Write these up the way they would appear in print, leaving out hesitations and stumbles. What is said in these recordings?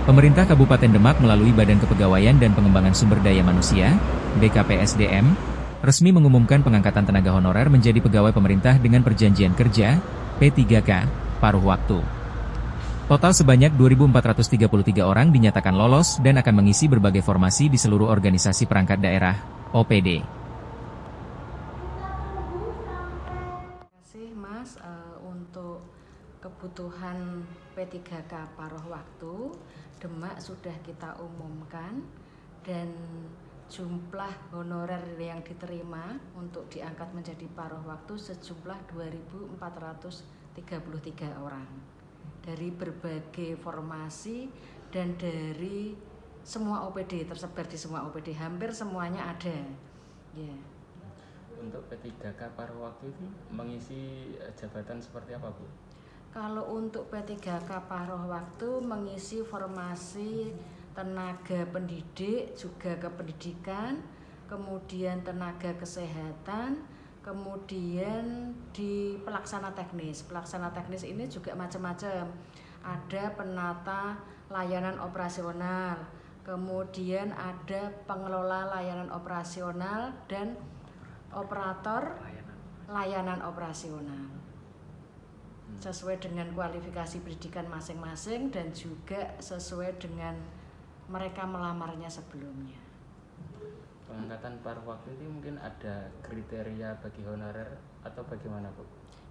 Pemerintah Kabupaten Demak melalui Badan Kepegawaian dan Pengembangan Sumber Daya Manusia, BKPSDM, resmi mengumumkan pengangkatan tenaga honorer menjadi pegawai pemerintah dengan perjanjian kerja, P3K, paruh waktu. Total sebanyak 2.433 orang dinyatakan lolos dan akan mengisi berbagai formasi di seluruh organisasi perangkat daerah, OPD. Terima kasih Mas, untuk kebutuhan P3K paruh waktu Demak sudah kita umumkan dan jumlah honorer yang diterima untuk diangkat menjadi paruh waktu sejumlah 2.433 orang dari berbagai formasi dan dari semua OPD, tersebar di semua OPD, hampir semuanya ada. Ya. Untuk P3K paruh waktu itu mengisi jabatan seperti apa, Bu? Kalau untuk P3K paruh waktu mengisi formasi tenaga pendidik, juga kependidikan, kemudian tenaga kesehatan, kemudian di pelaksana teknis. Pelaksana teknis ini juga macam-macam. Ada penata layanan operasional, kemudian ada pengelola layanan operasional dan operator layanan operasional. Sesuai dengan kualifikasi pendidikan masing-masing dan juga sesuai dengan mereka melamarnya sebelumnya. Pengangkatan paruh waktu itu mungkin ada kriteria bagi honorer atau bagaimana, Bu?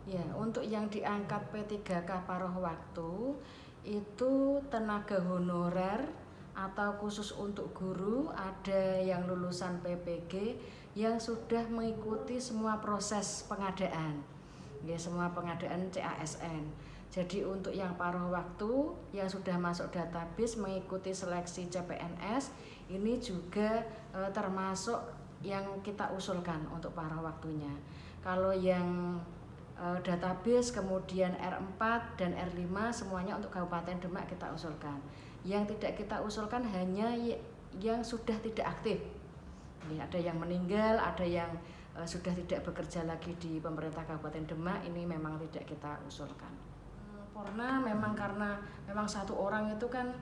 Ya, untuk yang diangkat P3K paruh waktu itu tenaga honorer atau khusus untuk guru, ada yang lulusan PPG yang sudah mengikuti semua proses pengadaan. Ya, semua pengadaan CASN. Jadi untuk yang paruh waktu yang sudah masuk database mengikuti seleksi CPNS ini juga termasuk yang kita usulkan untuk paruh waktunya. Kalau yang database kemudian R4 dan R5 semuanya untuk Kabupaten Demak kita usulkan. Yang tidak kita usulkan hanya yang sudah tidak aktif. Ini ada yang meninggal, ada yang sudah tidak bekerja lagi di pemerintah Kabupaten Demak, ini memang tidak kita usulkan. Karena memang satu orang itu kan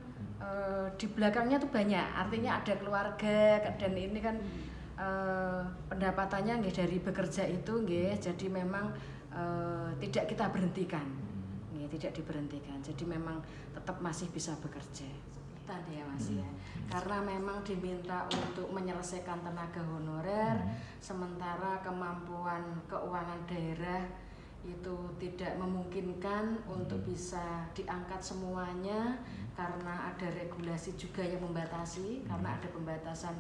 di belakangnya tuh banyak, artinya ada keluarga dan ini kan pendapatannya nggih dari bekerja itu nggih, jadi memang tidak kita berhentikan, nggih, tidak diberhentikan, jadi memang tetap masih bisa bekerja. Tadi ya Mas ya, karena memang diminta untuk menyelesaikan tenaga honorer, sementara kemampuan keuangan daerah itu tidak memungkinkan untuk bisa diangkat semuanya karena ada regulasi juga yang membatasi, karena ada pembatasan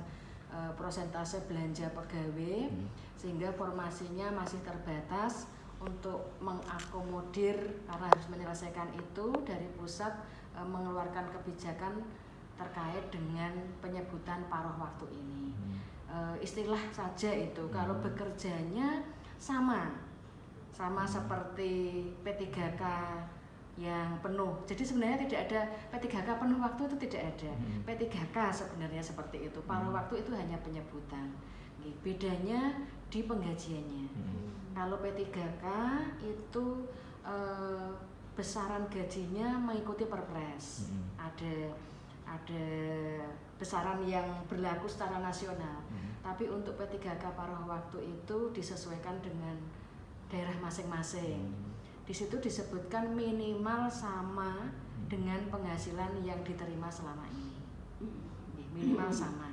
prosentase belanja pegawai, sehingga formasinya masih terbatas untuk mengakomodir karena harus menyelesaikan itu dari pusat mengeluarkan kebijakan terkait dengan penyebutan paruh waktu ini. Istilah saja itu, kalau bekerjanya sama seperti P3K yang penuh. Jadi sebenarnya tidak ada P3K penuh waktu, itu tidak ada. P3K sebenarnya seperti itu. Paruh waktu itu hanya penyebutan. Bedanya di penggajiannya. Kalau P3K itu besaran gajinya mengikuti Perpres. Ada besaran yang berlaku secara nasional. Tapi untuk P3K paruh waktu itu disesuaikan dengan daerah masing-masing. Di situ disebutkan minimal sama dengan penghasilan yang diterima selama ini. Minimal sama.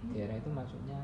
Daerah itu maksudnya